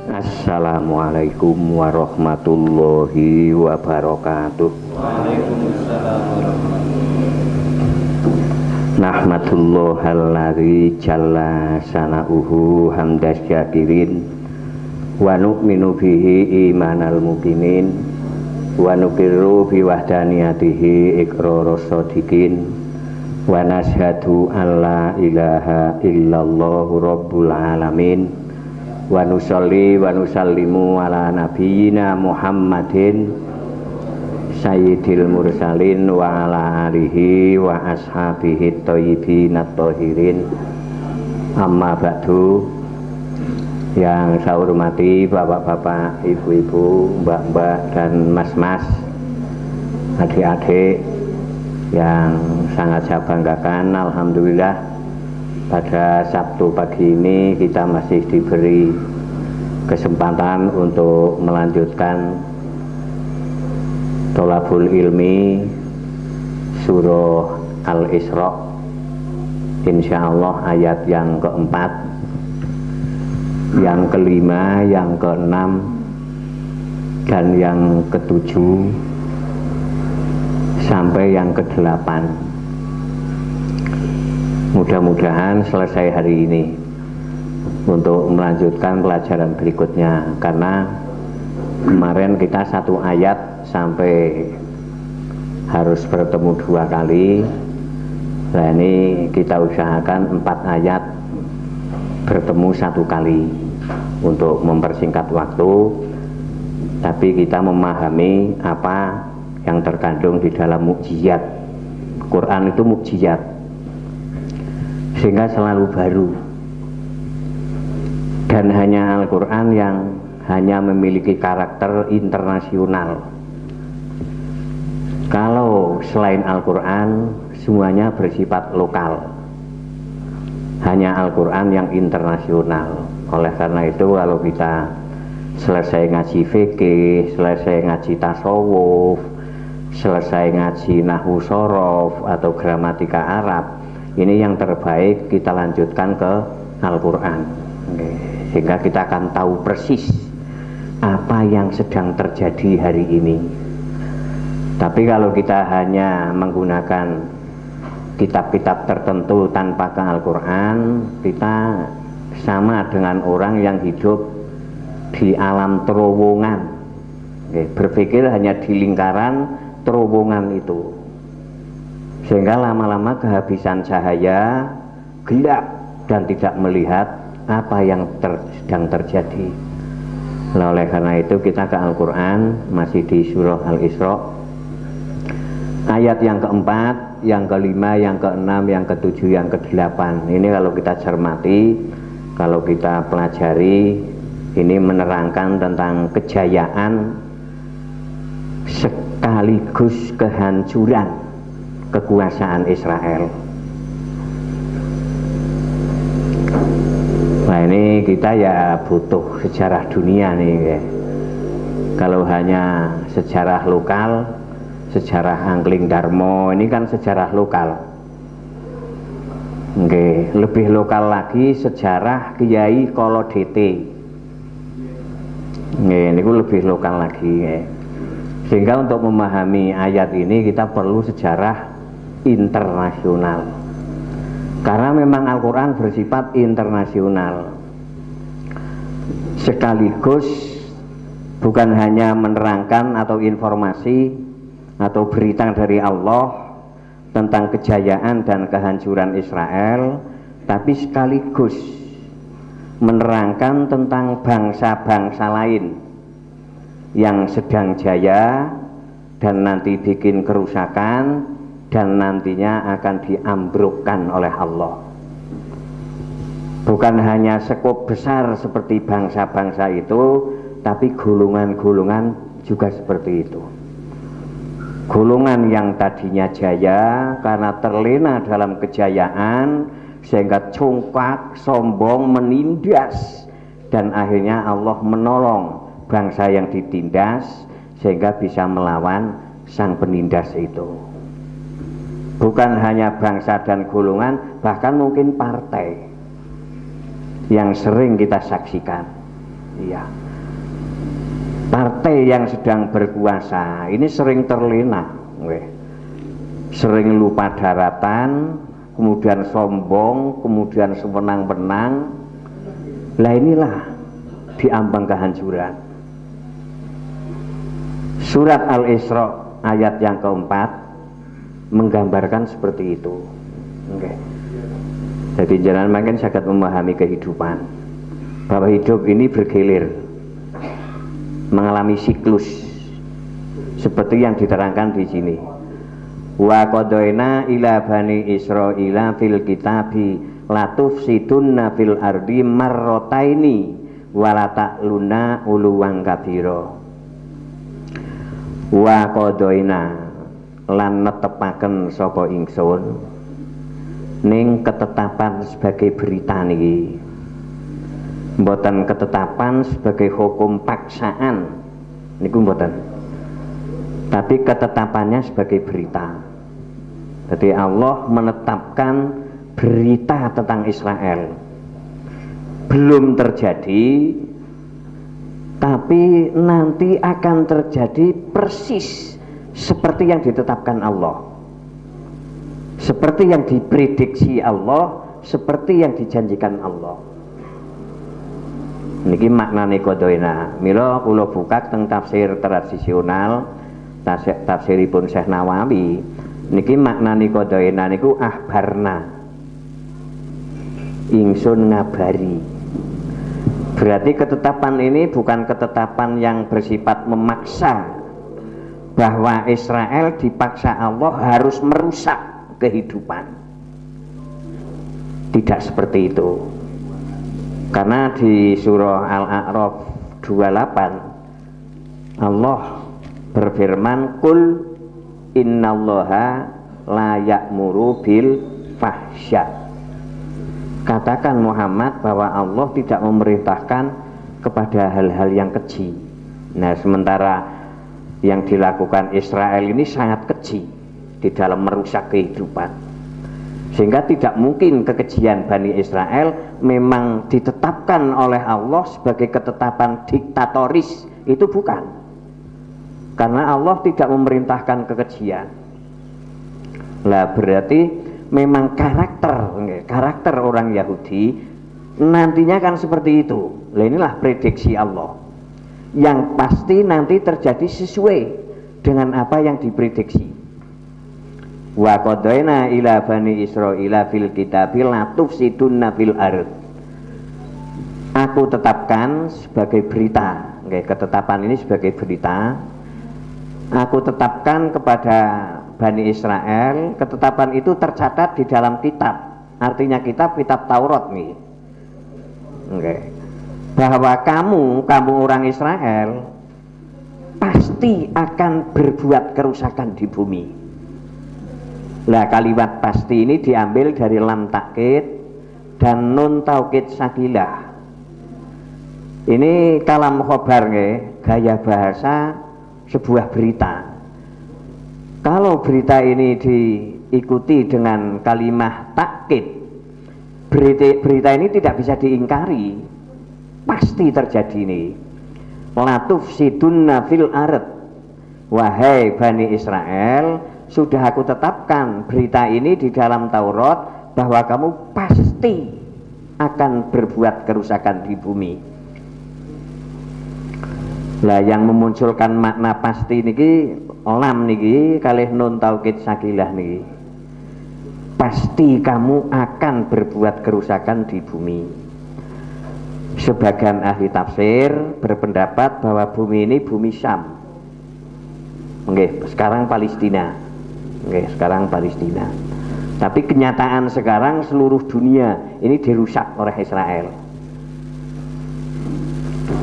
Assalamualaikum warahmatullahi wabarakatuh. Waalaikumsalam warahmatullahi Nahmadullahal jalla sana'uhu hamdas syakirin wa nu'minu bihi imanal mukminin wa nuqirru bi wahdaniyatihi iqraras shadiqin wa nashhadu an la ilaha illallah rabbul alamin wa nusalli wa nusallimu ala nabiyyina Muhammadin sayyidil mursalin wa ala alihi wa ashabihi thayyibin at-thahirin. Amma ba'du. Yang saya hormati bapak-bapak, ibu-ibu, mbak-mbak dan mas-mas, adik-adik yang sangat saya banggakan, alhamdulillah pada Sabtu pagi ini kita masih diberi kesempatan untuk melanjutkan Tholabul Ilmi surah Al-Isra, insyaallah ayat yang keempat, yang kelima, yang keenam, dan yang ketujuh sampai yang kedelapan. Mudah-mudahan selesai hari ini untuk melanjutkan pelajaran berikutnya, karena kemarin kita satu ayat sampai harus bertemu dua kali. Nah, ini kita usahakan 4 ayat bertemu satu kali untuk mempersingkat waktu, tapi kita memahami apa yang terkandung di dalam mukjizat. Quran itu mukjizat, sehingga selalu baru, dan hanya Al-Quran yang hanya memiliki karakter internasional. Kalau selain Al-Quran semuanya bersifat lokal, hanya Al-Quran yang internasional. Oleh karena itu kalau kita selesai ngaji fikih, selesai ngaji tasawuf, selesai ngaji nahwu shorof atau gramatika Arab, ini yang terbaik kita lanjutkan ke Al-Quran, sehingga kita akan tahu persis apa yang sedang terjadi hari ini. Tapi kalau kita hanya menggunakan kitab-kitab tertentu tanpa ke Al-Quran, kita sama dengan orang yang hidup di alam terowongan, berpikir hanya di lingkaran terowongan itu, sehingga lama-lama kehabisan cahaya, gelap, dan tidak melihat apa yang sedang terjadi. Oleh karena itu kita ke Al-Quran, masih di surah Al-Isra, ayat yang keempat, yang kelima, yang keenam, yang ketujuh, yang kedelapan. Ini kalau kita cermati, kalau kita pelajari, ini menerangkan tentang kejayaan sekaligus kehancuran kekuasaan Israel. Nah, ini kita ya butuh sejarah dunia nih, ya. Kalau hanya sejarah lokal, sejarah Angkling Darmo, ini kan sejarah lokal. Lebih lokal lagi sejarah Kiai Kolodete. Ini lebih lokal lagi. Sehingga untuk memahami ayat ini kita perlu sejarah internasional. Karena memang Al-Quran bersifat internasional, sekaligus bukan hanya menerangkan atau informasi atau berita dari Allah tentang kejayaan dan kehancuran Israel, tapi sekaligus menerangkan tentang bangsa-bangsa lain yang sedang jaya dan nanti bikin kerusakan dan nantinya akan diambrukkan oleh Allah. Bukan hanya skop besar seperti bangsa-bangsa itu, tapi golongan-golongan juga seperti itu. Golongan yang tadinya jaya karena terlena dalam kejayaan, sehingga congkak, sombong, menindas, dan akhirnya Allah menolong bangsa yang ditindas sehingga bisa melawan sang penindas itu. Bukan hanya bangsa dan golongan, bahkan mungkin partai yang sering kita saksikan. Iya. Partai yang sedang berkuasa ini sering terlena, sering lupa daratan, kemudian sombong, kemudian sewenang-wenang. Lah inilah diambang kehancuran. Surat Al-Isra ayat yang keempat menggambarkan seperti itu. Jadi jangan makin sangat memahami kehidupan, bahwa hidup ini bergilir, mengalami siklus seperti yang diterangkan di sini. Wa qadaina ila bani Israila fil kitabi latufsidunna fil ardi marrataini wala ta'luna uluwan kabira. Wa qadaina lan netepaken sapa ingsun ning ketetapan sebagai berita niki, mboten ketetapan sebagai hukum paksaan niku mboten, tapi ketetapannya sebagai berita. Jadi Allah menetapkan berita tentang Israel belum terjadi, tapi nanti akan terjadi persis seperti yang ditetapkan Allah, seperti yang diprediksi Allah, seperti yang dijanjikan Allah. Niki maknane qadaina. Mila kula buka teng tafsir tradisional, tafsiripun Syekh Nawawi. Niki maknane qadaina niku ahbarna, ingsun ngabari. Berarti ketetapan ini bukan ketetapan yang bersifat memaksa, bahwa Israel dipaksa Allah harus merusak kehidupan. Tidak seperti itu. Karena di surah Al-A'raf 28 Allah berfirman, "Qul innallaha la ya'muru bil fahsya." Katakan Muhammad bahwa Allah tidak memerintahkan kepada hal-hal yang keji. Nah, sementara yang dilakukan Israel ini sangat keji di dalam merusak kehidupan, sehingga tidak mungkin kekejian Bani Israel memang ditetapkan oleh Allah sebagai ketetapan diktatoris. Itu bukan, karena Allah tidak memerintahkan kekejian. Lah berarti memang karakter orang Yahudi nantinya kan seperti itu. Lah inilah prediksi Allah yang pasti nanti terjadi sesuai dengan apa yang diprediksi. Wa qadaina ila bani Israila fil kitabi latufsidunna fil ard. Aku tetapkan sebagai berita, ketetapan ini sebagai berita. Aku tetapkan kepada Bani Israel, ketetapan itu tercatat di dalam kitab. Artinya kitab Taurat nih. Bahwa kamu orang Israel pasti akan berbuat kerusakan di bumi. Lah kalimat pasti ini diambil dari lam takkid dan nun taukid sakilah. Ini kalam khobar gaya bahasa sebuah berita. Kalau berita ini diikuti dengan kalimat takkid, berita ini tidak bisa diingkari, pasti terjadi ini. Latufsidunna fil ard. Wahai Bani Israel, sudah aku tetapkan berita ini di dalam Taurat bahwa kamu pasti akan berbuat kerusakan di bumi. Lah yang memunculkan makna pasti niki lam niki kalih nun taukid sakilah niki. Pasti kamu akan berbuat kerusakan di bumi. Sebagian ahli tafsir berpendapat bahwa bumi ini bumi Syam. Sekarang Palestina. Sekarang Palestina. Tapi kenyataan sekarang seluruh dunia ini dirusak oleh Israel.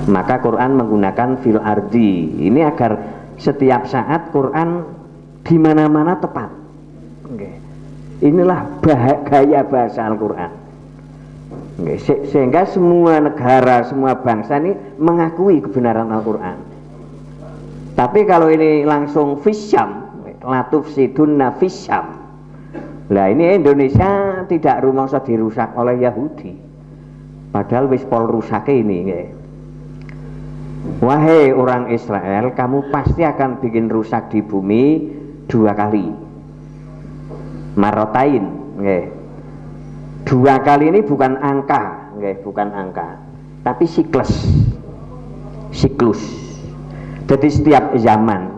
Maka Quran menggunakan fil ardi ini agar setiap saat Quran di mana-mana tepat. Inilah gaya bahasa Al-Quran. Sehingga semua negara, semua bangsa ini mengakui kebenaran Al-Quran. Tapi kalau ini langsung fisyam, latufsidunna fisyam. Lah ini Indonesia tidak rumangsa dirusak oleh Yahudi. Padahal wis pol rusake ini. Wahai orang Israel, kamu pasti akan bikin rusak di bumi 2 kali. Marotain, nggih. 2 kali ini bukan angka, nggih, bukan angka, tapi siklus. Jadi setiap zaman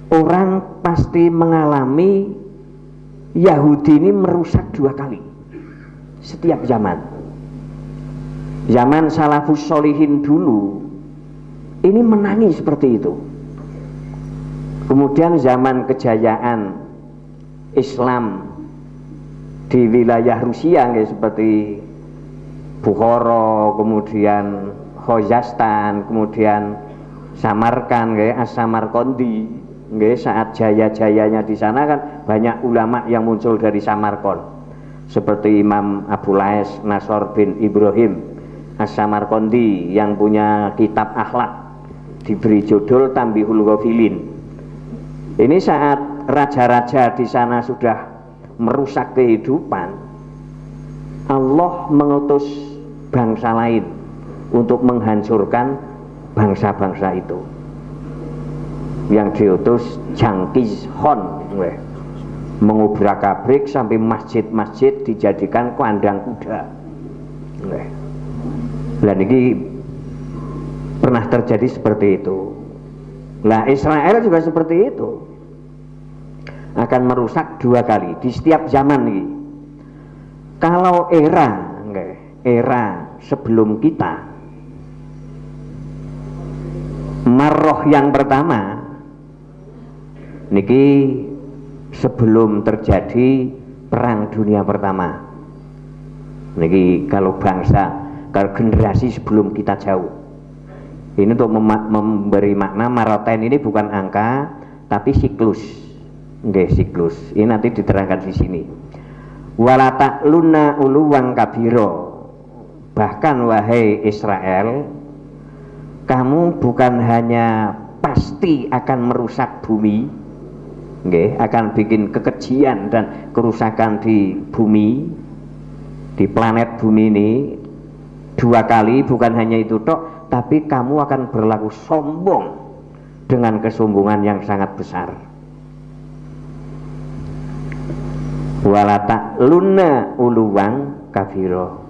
orang pasti mengalami Yahudi ini merusak 2 kali. Setiap zaman. Zaman salafus sholihin dulu ini menangi seperti itu. Kemudian zaman kejayaan Islam di wilayah Rusia seperti Bukhara, kemudian Khuzestan, kemudian Samarkand, As-Samarkandi, saat jaya-jayanya di sana kan banyak ulama yang muncul dari Samarkand, seperti Imam Abu Lais Nasr bin Ibrahim As-Samarkandi yang punya kitab akhlak diberi judul Tambihul Ghafilin. Ini saat raja-raja di sana sudah merusak kehidupan, Allah mengutus bangsa lain untuk menghancurkan bangsa-bangsa itu. Yang diutus Genghis Khan, mengubrak-abrik sampai masjid-masjid dijadikan kandang kuda. Dan ini pernah terjadi seperti itu. Nah, Israel juga seperti itu, akan merusak 2 kali di setiap zaman ini. Kalau era sebelum kita, marroh yang pertama niki sebelum terjadi perang dunia pertama niki, kalau generasi sebelum kita jauh. Ini untuk memberi makna marotain ini bukan angka tapi siklus. Siklus. Ini nanti diterangkan di sini. Wala ta'lunna uluwan kabiro. Bahkan wahai Israel, kamu bukan hanya pasti akan merusak bumi, akan bikin kekejian dan kerusakan di bumi, di planet bumi ini 2 kali, bukan hanya itu tok, tapi kamu akan berlaku sombong dengan kesombongan yang sangat besar. Wala ta'lunna uluwan kabiro.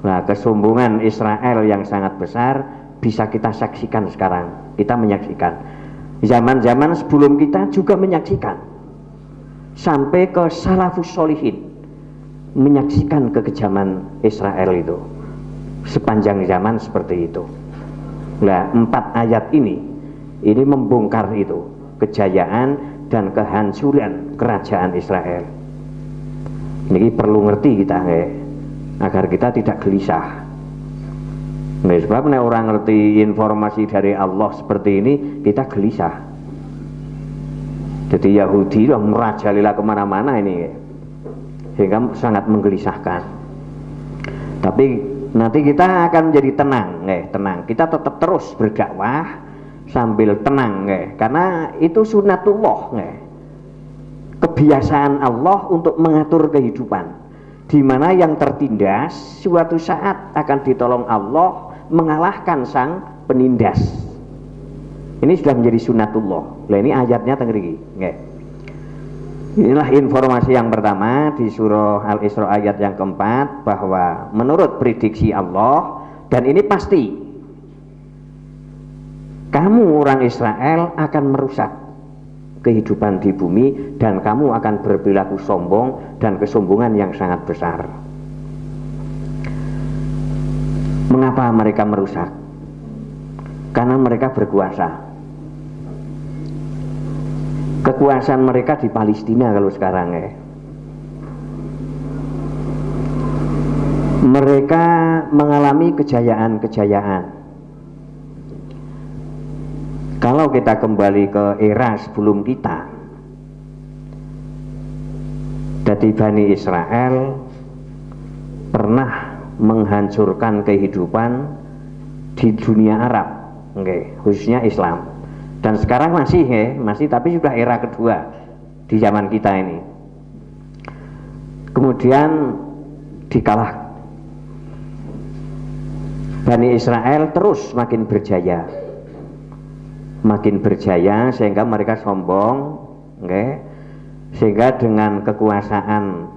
Nah, kesombongan Israel yang sangat besar bisa kita saksikan sekarang. Kita menyaksikan. Zaman-zaman sebelum kita juga menyaksikan. Sampai ke salafus sholihin menyaksikan kekejaman Israel itu. Sepanjang zaman seperti itu. Nah, 4 ayat ini membongkar itu, kejayaan dan kehancuran kerajaan Israel. Ini perlu ngerti kita, agar kita tidak gelisah. Sebab orang ngerti informasi dari Allah seperti ini, kita gelisah. Jadi Yahudi merajalela kemana-mana ini, sehingga sangat menggelisahkan. Tapi nanti kita akan jadi tenang, tenang. Kita tetap terus berdakwah sambil tenang, karena itu sunnatullah, kebiasaan Allah untuk mengatur kehidupan, di mana yang tertindas suatu saat akan ditolong Allah mengalahkan sang penindas. Ini sudah menjadi sunnatullah. Nah, ini ayatnya tengriki. Inilah informasi yang pertama di surah Al-Isra ayat yang keempat, bahwa menurut prediksi Allah, dan ini pasti, kamu orang Israel akan merusak kehidupan di bumi dan kamu akan berperilaku sombong dan kesombongan yang sangat besar. Mengapa mereka merusak? Karena mereka berkuasa. Kekuasaan mereka di Palestina kalau sekarang, mereka mengalami kejayaan-kejayaan. Kalau kita kembali ke era sebelum kita, jadi Bani Israel pernah menghancurkan kehidupan di dunia Arab, khususnya Islam. Dan sekarang masih, tapi sudah era kedua di zaman kita ini. Kemudian Bani Israel terus makin berjaya sehingga mereka sombong, okay? Sehingga dengan kekuasaan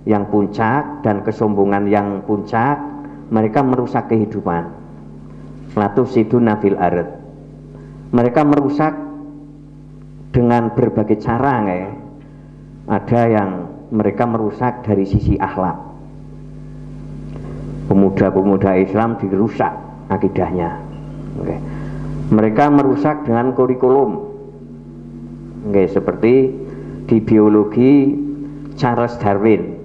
yang puncak dan kesombongan yang puncak mereka merusak kehidupan. Latufsiduna fil ardh. Mereka merusak dengan berbagai cara, okay? Ada yang mereka merusak dari sisi akhlak. Pemuda-pemuda Islam dirusak akidahnya, okay? Mereka merusak dengan kurikulum, okay, seperti di biologi Charles Darwin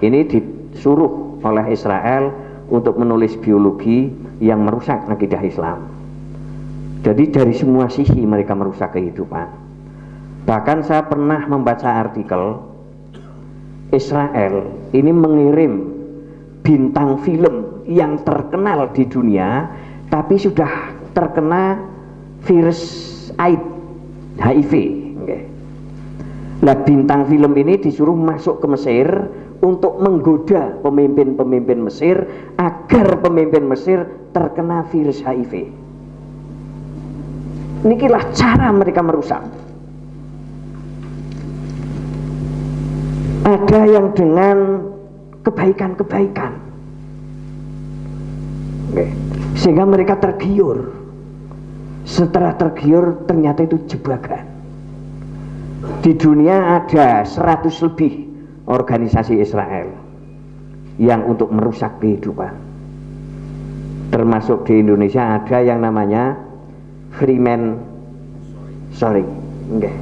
ini disuruh oleh Israel untuk menulis biologi yang merusak akidah Islam. Jadi dari semua sisi mereka merusak kehidupan. Bahkan saya pernah membaca artikel Israel ini mengirim bintang film yang terkenal di dunia tapi sudah terkena virus AIDS, HIV. Okay. Nah, bintang film ini disuruh masuk ke Mesir untuk menggoda pemimpin-pemimpin Mesir agar pemimpin Mesir terkena virus HIV. Inilah cara mereka merusak. Ada yang dengan kebaikan-kebaikan, okay, sehingga mereka tergiur. Setelah tergiur ternyata itu jebakan. Di dunia ada 100 lebih organisasi Israel yang untuk merusak kehidupan. Termasuk di Indonesia ada yang namanya Freeman Sorry, okay.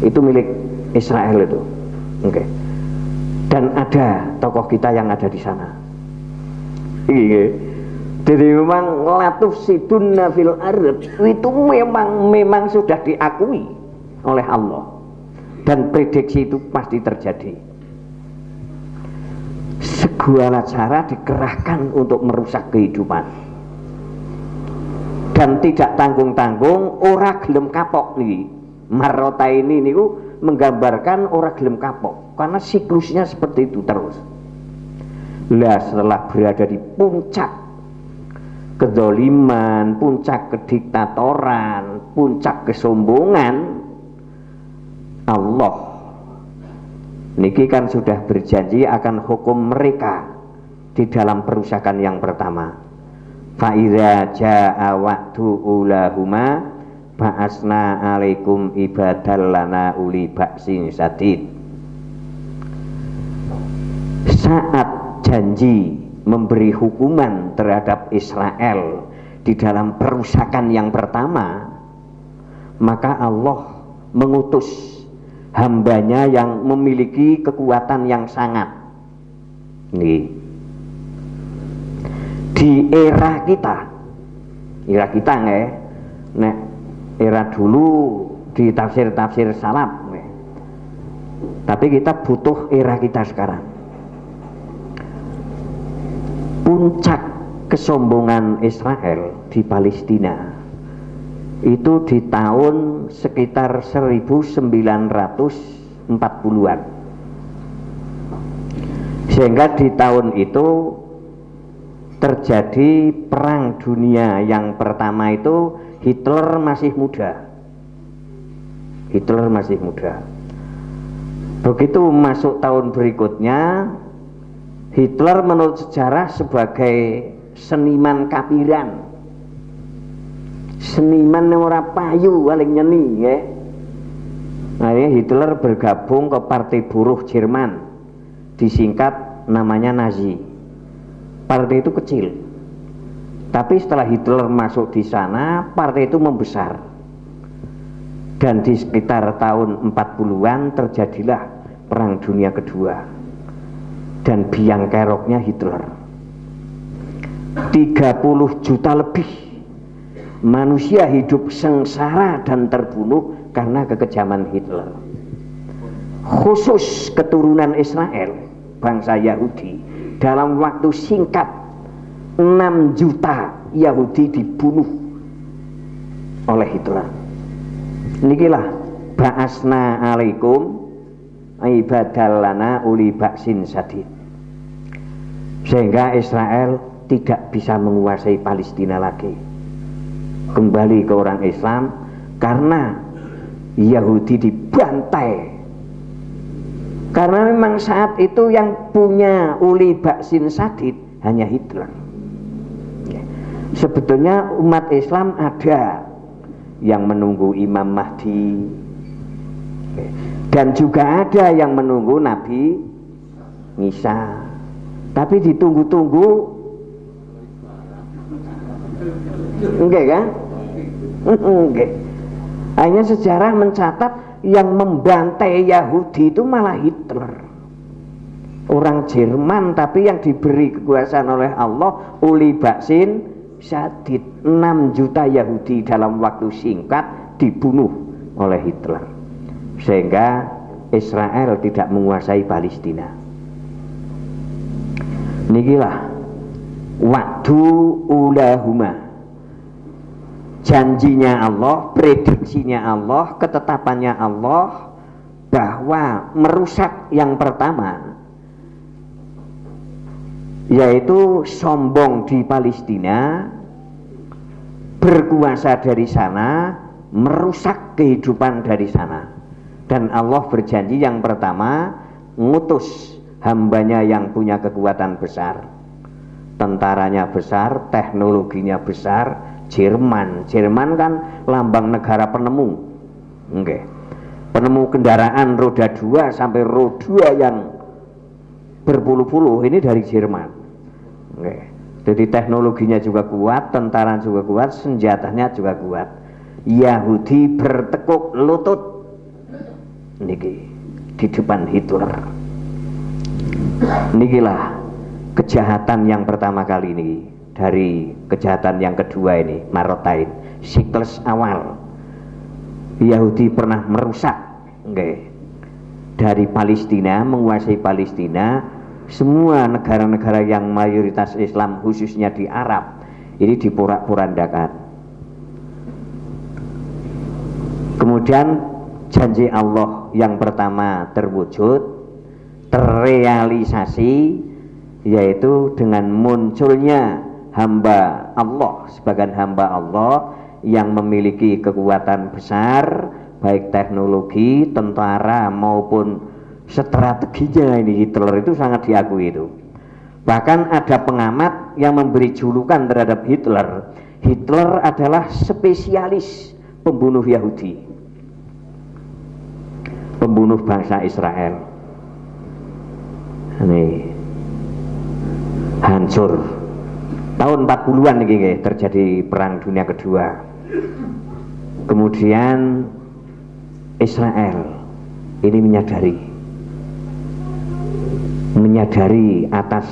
Itu milik Israel itu, okay. Dan ada tokoh kita yang ada di sana. Jadi memang latufsiduna fil ardh itu memang sudah diakui oleh Allah dan prediksi itu pasti terjadi. Segala cara dikerahkan untuk merusak kehidupan dan tidak tanggung-tanggung. Ora gelem kapok nih. Marota ini niku menggambarkan ora gelem kapok karena siklusnya seperti itu terus. Lah setelah berada di puncak kedzaliman, puncak kediktatoran, puncak kesombongan, Allah niki kan sudah berjanji akan hukum mereka di dalam perusakan yang pertama. Fa idza jaa wa'du ulahuma ba'asna alaikum ibadal lana uli ba'sin sadid. Saat janji memberi hukuman terhadap Israel di dalam perusakan yang pertama, maka Allah mengutus hambanya yang memiliki kekuatan yang sangat. Nih, di era kita nggak, nek era dulu di tafsir salaf, tapi kita butuh era kita sekarang. Puncak kesombongan Israel di Palestina itu di tahun sekitar 1940-an, sehingga di tahun itu terjadi perang dunia yang pertama. Itu Hitler masih muda. Begitu masuk tahun berikutnya, Hitler menurut sejarah sebagai seniman kapiran, seniman yang ora payu paling nyeni, ya. Akhirnya Hitler bergabung ke Partai Buruh Jerman, disingkat namanya Nazi. Partai itu kecil, tapi setelah Hitler masuk di sana, partai itu membesar. Dan di sekitar tahun 40-an terjadilah Perang Dunia Kedua. Dan biang keroknya Hitler. 30 juta lebih manusia hidup sengsara dan terbunuh karena kekejaman Hitler. Khusus keturunan Israel, bangsa Yahudi, dalam waktu singkat 6 juta Yahudi dibunuh oleh Hitler. Inilah ba'asna alaikum ibadal lana uli baksin sadid. Sehingga Israel tidak bisa menguasai Palestina lagi, kembali ke orang Islam, karena Yahudi dibantai. Karena memang saat itu yang punya uli baksin sadid hanya Hitler. Sebetulnya umat Islam ada yang menunggu Imam Mahdi, dan juga ada yang menunggu Nabi Isa. Tapi ditunggu-tunggu, enggak kan? Enggak. Hanya sejarah mencatat yang membantai Yahudi itu malah Hitler, orang Jerman, tapi yang diberi kekuasaan oleh Allah uli baksin sadid. 6 juta Yahudi dalam waktu singkat dibunuh oleh Hitler, sehingga Israel tidak menguasai Palestina. Nikilah waktu ulahuma, janjinya Allah, prediksinya Allah, ketetapannya Allah bahwa merusak yang pertama, yaitu sombong di Palestina, berkuasa dari sana, merusak kehidupan dari sana. Dan Allah berjanji yang pertama ngutus hambanya yang punya kekuatan besar, tentaranya besar, teknologinya besar. Jerman kan lambang negara penemu, penemu kendaraan roda 2 sampai roda 2 yang berpuluh-puluh ini dari Jerman. Jadi teknologinya juga kuat, tentara juga kuat, senjatanya juga kuat. Yahudi bertekuk lutut niki di depan Hitler. Nikilah kejahatan yang pertama kali ini. Dari kejahatan yang kedua ini, marotain, siklus awal. Yahudi pernah merusak dari Palestina, menguasai Palestina. Semua negara-negara yang mayoritas Islam, khususnya di Arab, ini diporak-porandakan. Kemudian janji Allah yang pertama terwujud, terrealisasi, yaitu dengan munculnya hamba Allah, sebagian hamba Allah yang memiliki kekuatan besar, baik teknologi, tentara maupun strateginya. Ini Hitler itu sangat diakui itu. Bahkan ada pengamat yang memberi julukan terhadap Hitler, Hitler adalah spesialis pembunuh Yahudi, pembunuh bangsa Israel. Ini hancur. Tahun 40-an ini terjadi perang dunia kedua. Kemudian Israel ini menyadari atas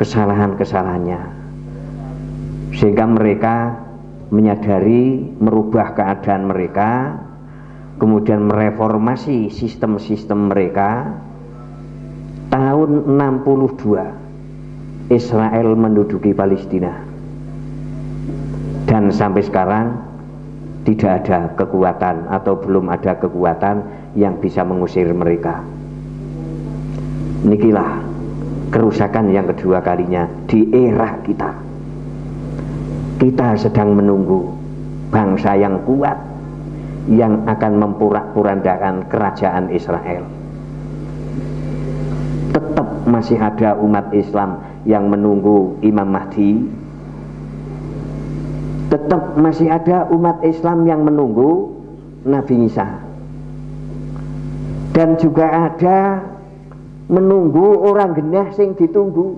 kesalahan-kesalahannya, sehingga mereka menyadari, merubah keadaan mereka, kemudian mereformasi sistem-sistem mereka. Tahun 62 Israel menduduki Palestina, dan sampai sekarang tidak ada kekuatan atau belum ada kekuatan yang bisa mengusir mereka. Nikilah kerusakan yang kedua kalinya di era kita. Kita sedang menunggu bangsa yang kuat yang akan memporak-porandakan kerajaan Israel. Tetap masih ada umat Islam yang menunggu Imam Mahdi. Tetap masih ada umat Islam yang menunggu Nabi Isa. Dan juga ada menunggu orang genah sing ditunggu.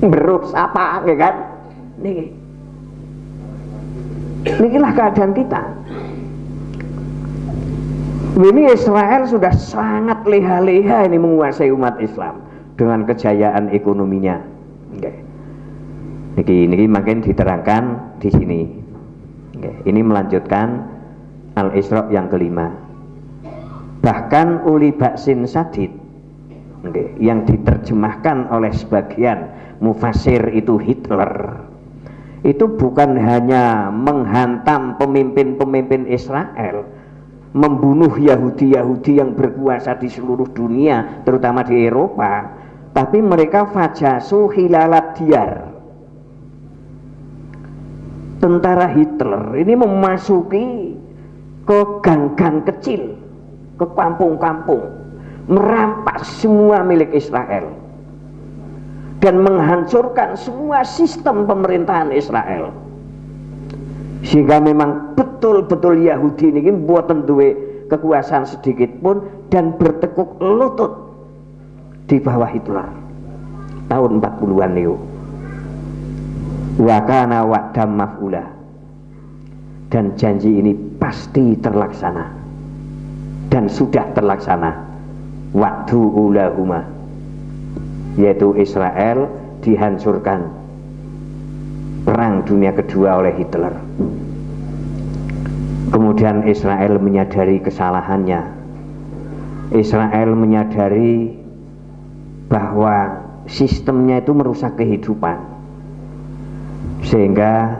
Berus apa kan? Nikilah keadaan kita. Ini Israel sudah sangat leha-leha ini menguasai umat Islam dengan kejayaan ekonominya. Niki makin diterangkan di sini. Ini melanjutkan Al-Isra yang kelima. Bahkan uli baksin sadid, yang diterjemahkan oleh sebagian mufasir itu Hitler, itu bukan hanya menghantam pemimpin-pemimpin Israel, membunuh Yahudi-Yahudi yang berkuasa di seluruh dunia, terutama di Eropa, tapi mereka fajasu hilalat diyar. Tentara Hitler ini memasuki ke gang-gang kecil, ke kampung-kampung, merampas semua milik Israel dan menghancurkan semua sistem pemerintahan Israel. Sehingga memang betul-betul Yahudi ini mboten duwe kekuasaan sedikit pun dan bertekuk lutut di bawah Hitler tahun 40-an niku. Wa kana wa'dam maf'ula, dan janji ini pasti terlaksana dan sudah terlaksana. Waktu ulahuma, yaitu Israel dihancurkan perang dunia kedua oleh Hitler. Kemudian Israel menyadari kesalahannya. Israel menyadari bahwa sistemnya itu merusak kehidupan, sehingga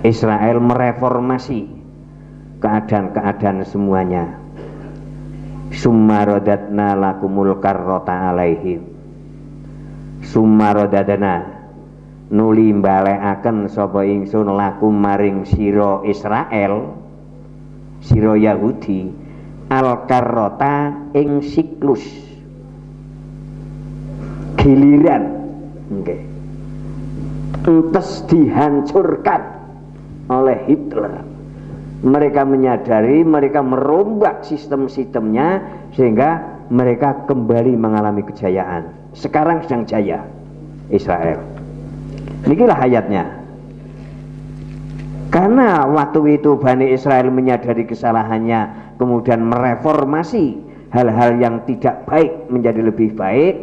Israel mereformasi keadaan-keadaan semuanya. Summa radatna lakumul karrota alaihim, summa radadana nuli mbalekaken sapa ingsun lakum maring sira Israel, sira Yahudi, al karrota ing siklus giliran, nggih, entes dihancurkan oleh Hitler. Mereka menyadari, mereka merombak sistem-sistemnya sehingga mereka kembali mengalami kejayaan. Sekarang sedang jaya Israel. Inilah ayatnya. Karena waktu itu Bani Israel menyadari kesalahannya, kemudian mereformasi hal-hal yang tidak baik menjadi lebih baik,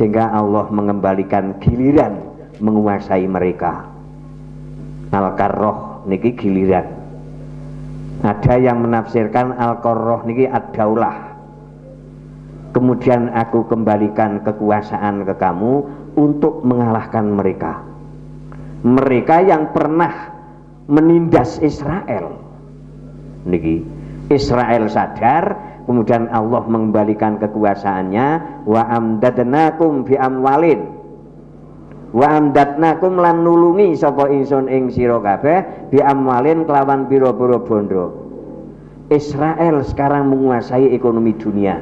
sehingga Allah mengembalikan giliran menguasai mereka. Al-Karroh niki giliran. Ada yang menafsirkan Al-Qarrah niki ad-daulah. Kemudian aku kembalikan kekuasaan ke kamu untuk mengalahkan mereka. Mereka yang pernah menindas Israel. Niki Israel sadar, kemudian Allah mengembalikan kekuasaannya. Wa amdadnakum bi amwalin, wa amdatnakum lan nulungi sapa ingsun ing sira kabeh bi amwalin kelawan pira-pira bondo. Israel sekarang menguasai ekonomi dunia.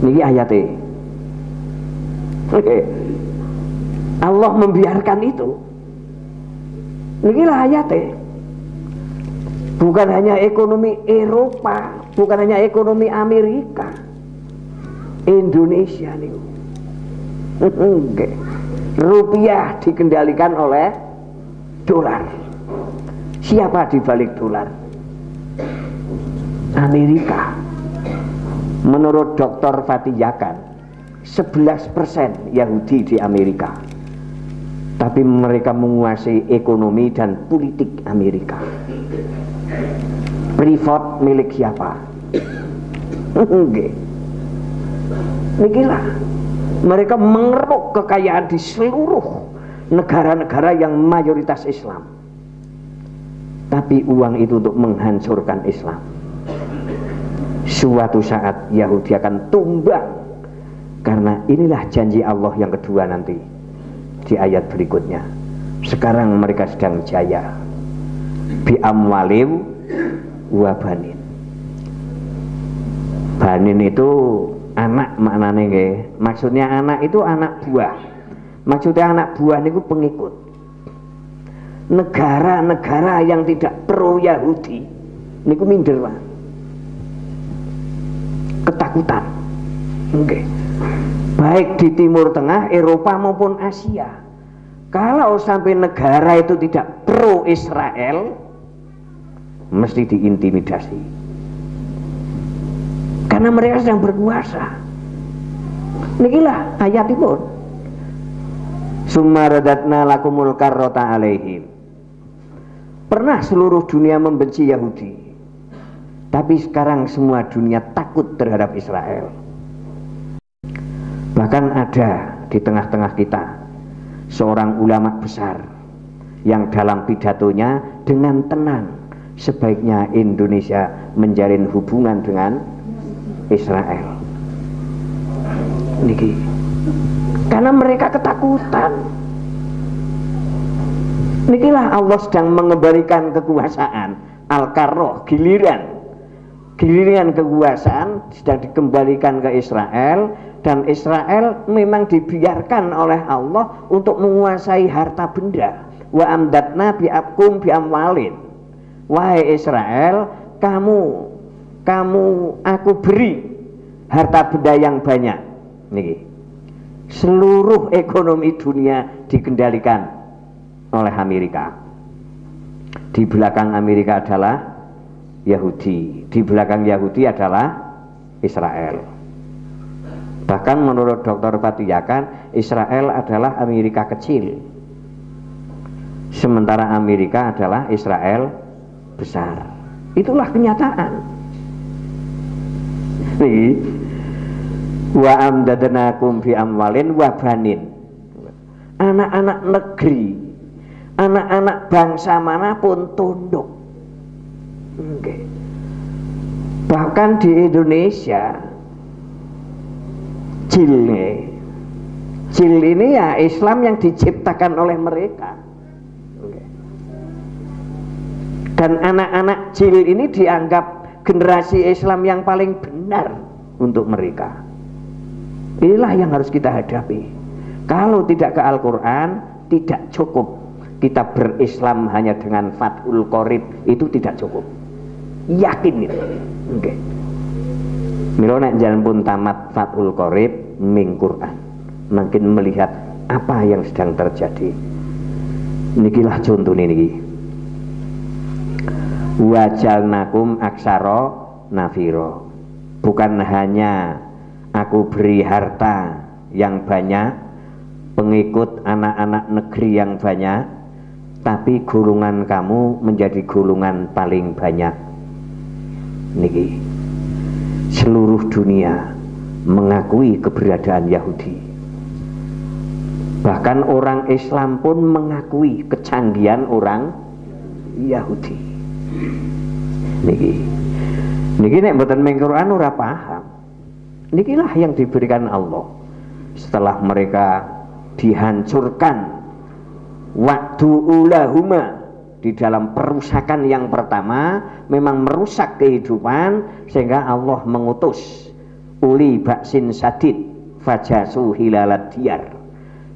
Niki ayate. Allah membiarkan itu. Nikilah ayate. Bukan hanya ekonomi Eropa, bukan hanya ekonomi Amerika, Indonesia niku. Rupiah dikendalikan oleh dolar. Siapa di balik dolar? Amerika. Menurut Dr. Fatih Yakan, 11% Yahudi di Amerika, tapi mereka menguasai ekonomi dan politik Amerika. Privat milik siapa? Nikilah mereka mengeruk kekayaan di seluruh negara-negara yang mayoritas Islam. Tapi uang itu untuk menghancurkan Islam. Suatu saat Yahudi akan tumbang, karena inilah janji Allah yang kedua nanti di ayat berikutnya. Sekarang mereka sedang jaya. Bi amwalim wa banin. Banin itu anak maknanya nggih. Maksudnya anak itu anak buah. Maksudnya anak buah niku pengikut. Negara-negara yang tidak pro Yahudi niku minder, Pak. Ketakutan. Okay. Baik di Timur Tengah, Eropa maupun Asia. Kalau sampai negara itu tidak pro Israel, mesti diintimidasi. Karena mereka sedang berkuasa. Nikilah ayatipun. Summa radatna lakumul karrota alaihim. Pernah seluruh dunia membenci Yahudi, tapi sekarang semua dunia takut terhadap Israel. Bahkan ada di tengah-tengah kita seorang ulama besar yang dalam pidatonya dengan tenang, sebaiknya Indonesia menjalin hubungan dengan Israel. niki. Karena mereka ketakutan. Nikilah Allah sedang mengembalikan kekuasaan Al-Karroh, giliran kekuasaan sedang dikembalikan ke Israel, dan Israel memang dibiarkan oleh Allah untuk menguasai harta benda. Wa amdatna bi'abkum bi'amwalin. Wahai Israel, kamu aku beri harta benda yang banyak. Niki. Seluruh ekonomi dunia dikendalikan oleh Amerika. Di belakang Amerika adalah Yahudi, di belakang Yahudi adalah Israel. Bahkan menurut Dr. Fatiyakan, Israel adalah Amerika kecil, sementara Amerika adalah Israel besar. Itulah kenyataan. Wa amdadnakum bi amwalin wa banin. Anak-anak negeri, anak-anak bangsa manapun tunduk. Bahkan di Indonesia, Jil ini ya Islam yang diciptakan oleh mereka. Dan anak-anak Jil ini dianggap generasi Islam yang paling benar untuk mereka. Inilah yang harus kita hadapi. Kalau tidak ke Al-Quran, tidak cukup kita berislam hanya dengan Fathul Qorib, itu tidak cukup. Yakin itu. Oke. Milo nek jalan pun tamat Fathul Qorib ming Quran, makin melihat apa yang sedang terjadi. Nikilah contoh niki. Wajalnakum aksaro nafiro. Bukan hanya aku beri harta yang banyak, pengikut anak-anak negeri yang banyak, tapi golongan kamu menjadi golongan paling banyak. Niki, seluruh dunia mengakui keberadaan Yahudi. Bahkan orang Islam pun mengakui kecanggihan orang Yahudi. Niki nek mboten ming Quran ora paham. Nikilah yang diberikan Allah setelah mereka dihancurkan waktu ulahuma di dalam perusakan yang pertama, memang merusak kehidupan, sehingga Allah mengutus uli baksin sadid fajasu hilalat diyar,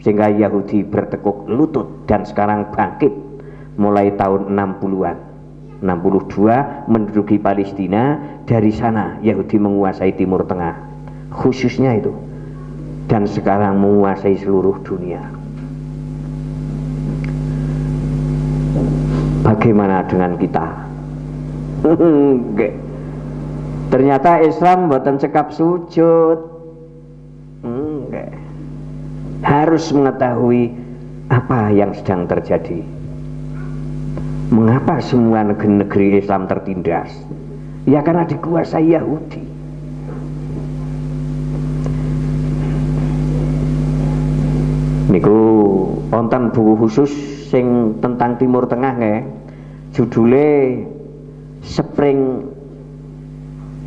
sehingga Yahudi bertekuk lutut dan sekarang bangkit mulai tahun 60-an 62 menduduki Palestina. Dari sana Yahudi menguasai Timur Tengah khususnya itu, dan sekarang menguasai seluruh dunia. Bagaimana dengan kita? Ternyata Islam buatan cekap sujud. Harus mengetahui apa yang sedang terjadi. Mengapa semua negeri Islam tertindas? Ya karena dikuasai Yahudi. Niku wonten buku khusus sing tentang Timur Tengah nggih. Judule Spring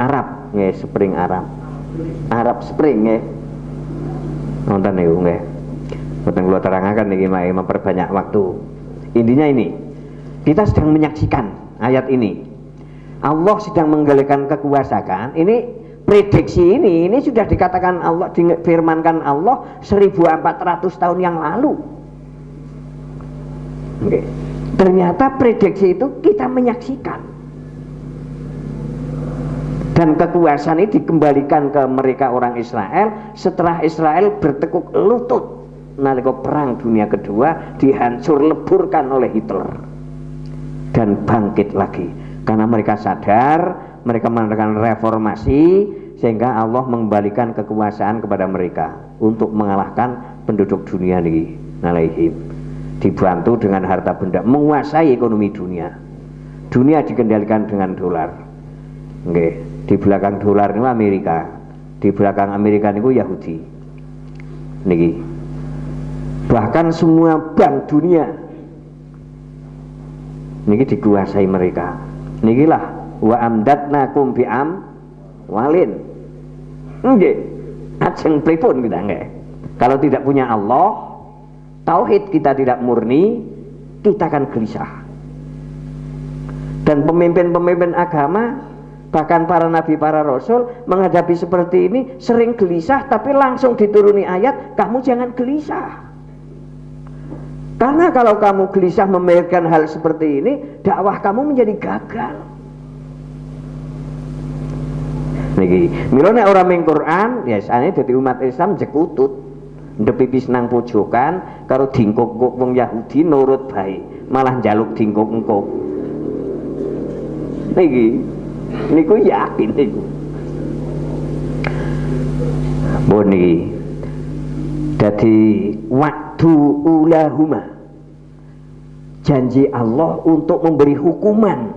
Arab nggih, Spring Arab. Arab Spring nggih. Wonten niku nggih. Boten kula terangaken niki memperbanyak waktu. Intinya ini, kita sedang menyaksikan ayat ini. Allah sedang menggalikan kekuasaan. Ini prediksi ini sudah dikatakan Allah, difirmankan Allah 1400 tahun yang lalu. Oke. Ternyata prediksi itu kita menyaksikan. Dan kekuasaan ini dikembalikan ke mereka orang Israel setelah Israel bertekuk lutut nalika perang dunia kedua, dihancur leburkan oleh Hitler dan bangkit lagi karena mereka sadar, mereka mengadakan reformasi, sehingga Allah mengembalikan kekuasaan kepada mereka untuk mengalahkan penduduk dunia ini. Alaihim, dibantu dengan harta benda, menguasai ekonomi dunia. Dunia dikendalikan dengan dolar. Oke, di belakang dolar itu Amerika, di belakang Amerika itu Yahudi. Niki, bahkan semua bank dunia niki dikuasai mereka. Nikilah wa amdatnakum bi'am walin. Nggih. Ajeng pripun kita nggih. Kalau tidak punya Allah, tauhid kita tidak murni, kita akan gelisah. Dan pemimpin-pemimpin agama, bahkan para nabi, para rasul menghadapi seperti ini sering gelisah, tapi langsung dituruni ayat, kamu jangan gelisah. Karena kalau kamu gelisah memikirkan hal seperti ini, dakwah kamu menjadi gagal. Niki, mila nek ora ming Quran, ya sane dadi umat Islam jekutut, ndepipis nang pojokan karo dingkuk-kuk wong Yahudi nurut bae, malah njaluk dingkuk-engkuk. Niki, niku yakin niku. Boni, dadi waktu ulahuma, janji Allah untuk memberi hukuman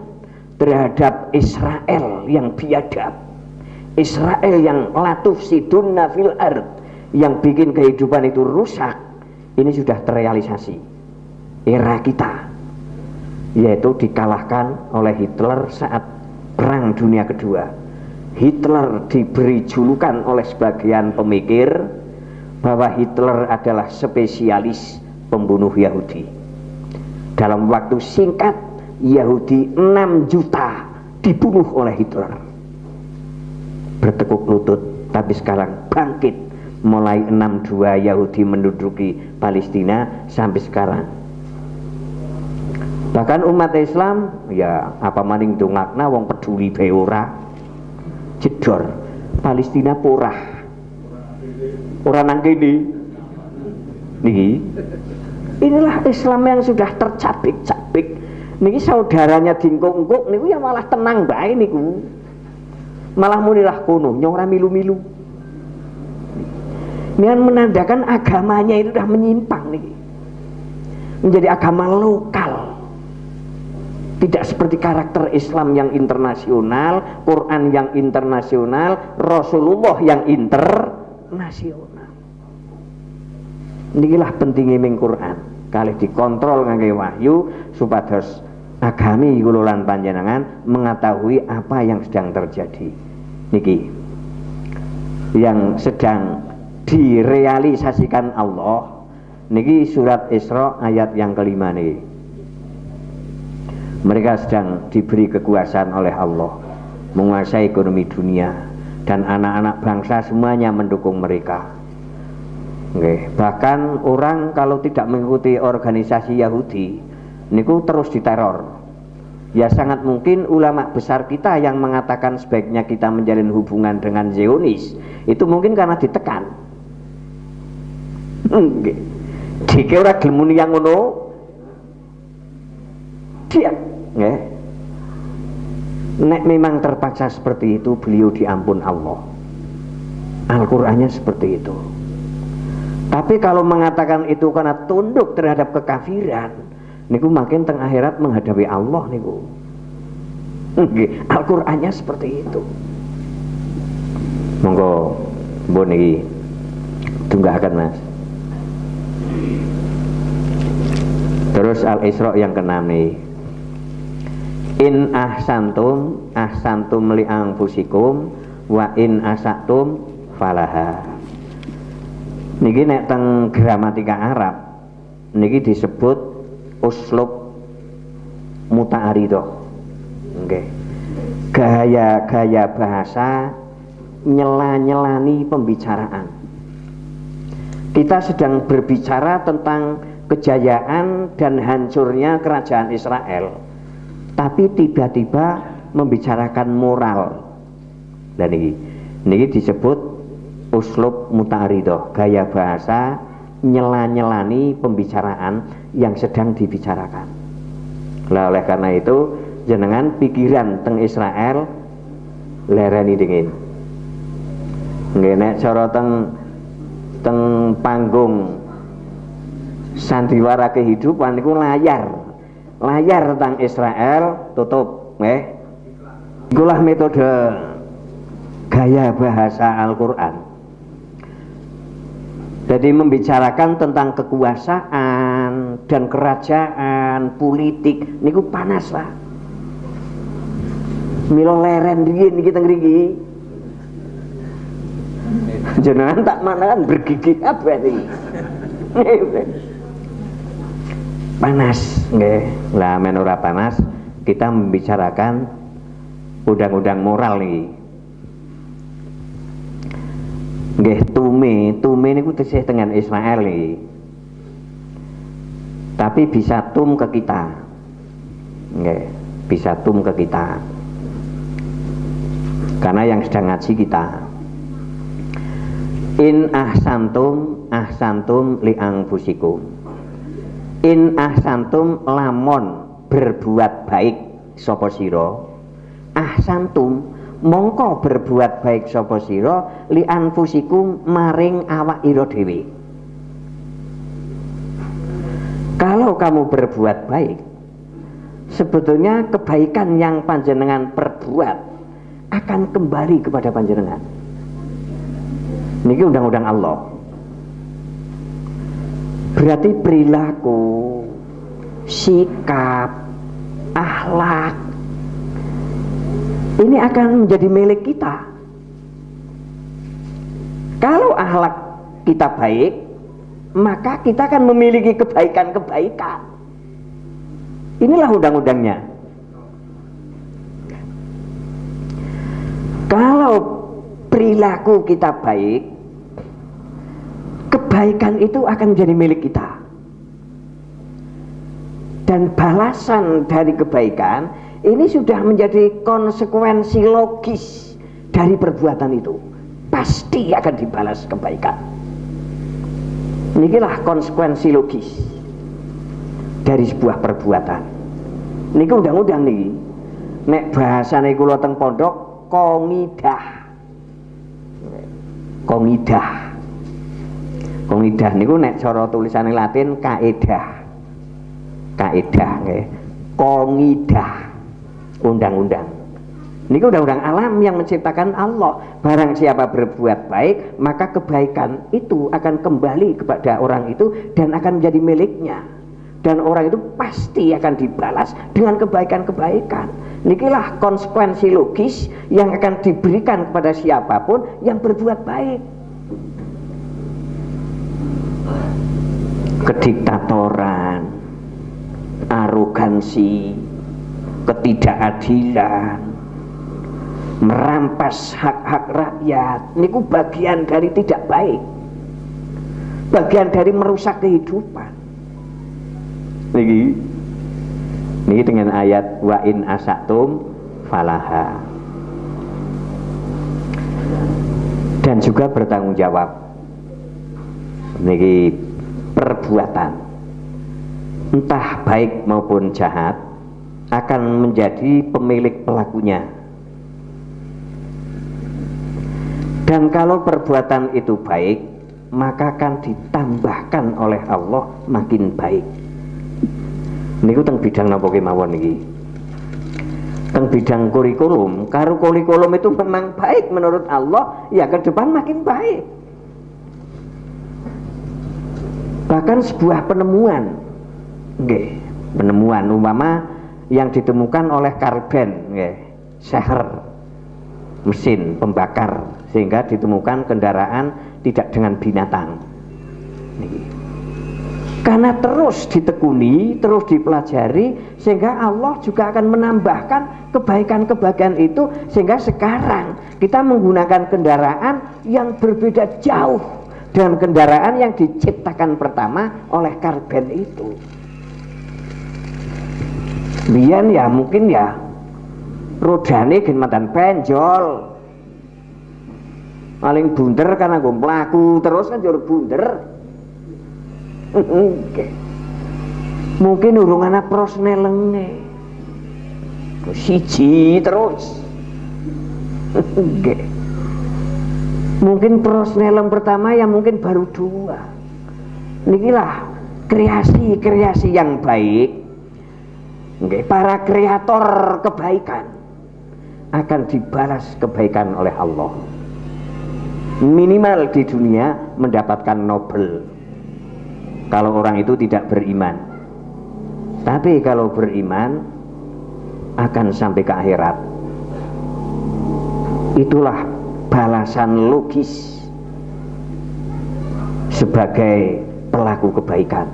terhadap Israel yang biadab, Israel yang latuf sidunna fil ard, yang bikin kehidupan itu rusak. Ini sudah terrealisasi era kita, yaitu dikalahkan oleh Hitler saat Perang Dunia Kedua. Hitler diberi julukan oleh sebagian pemikir bahwa Hitler adalah spesialis pembunuh Yahudi. Dalam waktu singkat Yahudi 6 juta dibunuh oleh Hitler. Bertekuk lutut, tapi sekarang bangkit. Mulai 62 Yahudi menduduki Palestina sampai sekarang. Bahkan umat Islam, ya apa maning dongakna wong peduli bae ora. Jedor Palestina porah. Ora nang kene. Niki. Inilah Islam yang sudah tercabik-cabik. Niki saudaranya dingkuk-engkuk niku ya malah tenang bae niku. Malah munilah kono nyong ora milu-milu. Ini kan menandakan agamanya itu sudah menyimpang nih, menjadi agama lokal, tidak seperti karakter Islam yang internasional, Quran yang internasional, Rasulullah yang internasional. Inilah pentingnya ming Quran, kali dikontrol ngangge wahyu supados agami kula lan panjenengan mengetahui apa yang sedang terjadi. Niki yang sedang direalisasikan Allah niki surat Isra ayat yang kelima nih. Mereka sedang diberi kekuasaan oleh Allah menguasai ekonomi dunia, dan anak-anak bangsa semuanya mendukung mereka. Oke. Bahkan orang kalau tidak mengikuti organisasi Yahudi niku terus diteror. Ya sangat mungkin ulama besar kita yang mengatakan sebaiknya kita menjalin hubungan dengan Zionis itu mungkin karena ditekan. Nggih. Dike ora gelem muni yang ngono. Dia, nggih. Nek memang terpaksa seperti itu, beliau diampun Allah. Al-Qur'annya seperti itu. Tapi kalau mengatakan itu karena tunduk terhadap kekafiran, niku makin teng akhirat menghadapi Allah niku. Nggih, Al-Qur'annya seperti itu. Monggo mbon niki tunggakan Mas. Terus Al-Isra yang ke-6 nih. In ahsantum li anfusikum wa in asatum falaha. Niki nek teng gramatika Arab niki disebut uslub muta'aridah. Nggih. Gaya-gaya bahasa nyela-nyelani pembicaraan. Kita sedang berbicara tentang kejayaan dan hancurnya kerajaan Israel, tapi tiba-tiba membicarakan moral. Dan ini disebut uslub muta'aridah, gaya bahasa nyela-nyelani pembicaraan yang sedang dibicarakan. Lah oleh karena itu jenengan pikiran teng Israel lereni dingin. Nggih nek cara teng panggung sandiwara kehidupan itu layar tentang Israel tutup nggih. Itulah metode gaya bahasa Al-Qur'an. Jadi membicarakan tentang kekuasaan dan kerajaan, politik niku panas lah. Mila leren riyin iki teng mriki. Jenengan tak manakan bergigit apa ini? Panas, nggih. Lah men ora panas, kita membicarakan undang-undang moral nih. Nggih, tume niku tesih dengan Ismail nih. Tapi bisa tum ke kita. Nggih, bisa tum ke kita. Karena yang sedang ngaji kita. In ahsantum li anfusikum. In ahsantum lamun berbuat baik sapa sira. Ahsantum mongko berbuat baik sapa sira li anfusikum maring awak ira dhewe. Kalau kamu berbuat baik, sebetulnya kebaikan yang panjenengan perbuat akan kembali kepada panjenengan. Niki undang-undang Allah. Berarti perilaku, sikap, akhlak ini akan menjadi milik kita. Kalau akhlak kita baik, maka kita akan memiliki kebaikan-kebaikan. Inilah undang-undangnya. Kalau perilaku kita baik, kebaikan itu akan menjadi milik kita. Dan balasan dari kebaikan ini sudah menjadi konsekuensi logis dari perbuatan itu. Pasti akan dibalas kebaikan. Inilah konsekuensi logis dari sebuah perbuatan. Niki undang-undang niki. Nek bahasane kula teng pondok kongidah. Kongidah niku nek cara tulisane Latin kaedah. Kaedah nggih. Kongidah. Undang-undang. Niku undang-undang alam yang menciptakan Allah. Barang siapa berbuat baik, maka kebaikan itu akan kembali kepada orang itu dan akan menjadi miliknya. Dan orang itu pasti akan dibalas dengan kebaikan-kebaikan. Nikilah konsekuensi logis yang akan diberikan kepada siapapun yang berbuat baik. Kediktatoran, arogansi, ketidakadilan, merampas hak-hak rakyat, niku bagian dari tidak baik, bagian dari merusak kehidupan. Niki dengan ayat wa in asatum falaha. Dan juga bertanggung jawab. Niki perbuatan entah baik maupun jahat akan menjadi pemilik pelakunya. Dan kalau perbuatan itu baik, maka akan ditambahkan oleh Allah makin baik. Niku teng bidang napa kemawon niki? Teng bidang kurikulum, karo kurikulum itu memang baik menurut Allah, ya ke depan makin baik. Bahkan sebuah penemuan, nggih, penemuan umpama yang ditemukan oleh Karben, nggih, seher, mesin pembakar, sehingga ditemukan kendaraan tidak dengan binatang. Niki. Karena terus ditekuni, terus dipelajari, sehingga Allah juga akan menambahkan kebaikan-kebaikan itu, sehingga sekarang kita menggunakan kendaraan yang berbeda jauh dengan kendaraan yang diciptakan pertama oleh Karben itu. Biyen ya mungkin ya rodane genmatan penjol, paling bunder karena gue mlaku terus kan jur bunder. Mungkin urung ana prosnelenge siji terus. Mungkin prosneleng pertama yang mungkin baru 2. Nikilah kreasi-kreasi yang baik. Para kreator kebaikan akan dibalas kebaikan oleh Allah. Minimal di dunia mendapatkan Nobel kalau orang itu tidak beriman. Tapi kalau beriman akan sampai ke akhirat. Itulah balasan logis sebagai pelaku kebaikan.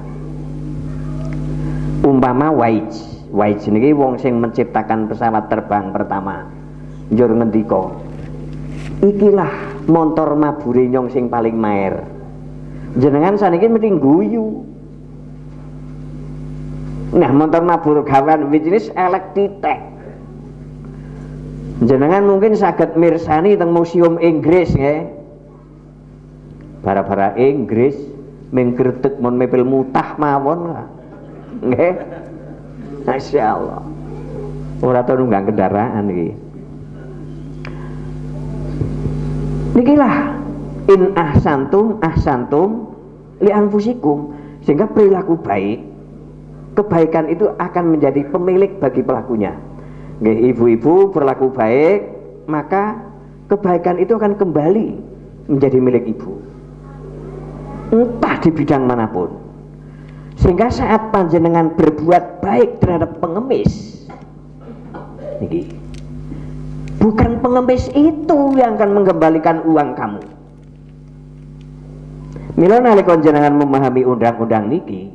Umpama Waij niki wong sing menciptakan pesawat terbang pertama njur ngendika, ikilah montor mabure nyong sing paling maer. Jenengan saniki mesti guyu. Nah, montor mabur gawan jenis Electitech. Jenengan mungkin saged mirsani teng museum Inggris nggih. Bara-bara Inggris ming gretek mon mepil mutah mawon nggih. Masyaallah. Ora tau nunggang kendaraan iki. Nikilah in ahsantum li anfusikum, sehingga perilaku baik, kebaikan itu akan menjadi pemilik bagi pelakunya. Nggih, ibu-ibu berlaku baik, maka kebaikan itu akan kembali menjadi milik ibu, entah di bidang manapun. Sehingga saat panjenengan berbuat baik terhadap pengemis, niki, bukan pengemis itu yang akan mengembalikan uang kamu. Mila nalika jenengan memahami undang-undang niki,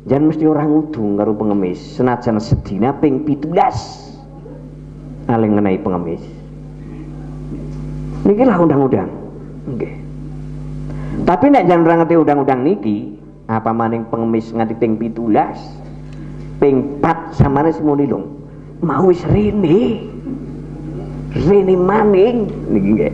jangan mesti orang udung karo pengemis, senajan sedina ping 17 aling ngenai pengemis. Nikilah undang-undang. Nggih. Tapi nek jangan ora ngerti undang-undang niki, apa maning pengemis nganti ping 17, ping 4 samane semuni lho. Mau wis rene maning niki nggih.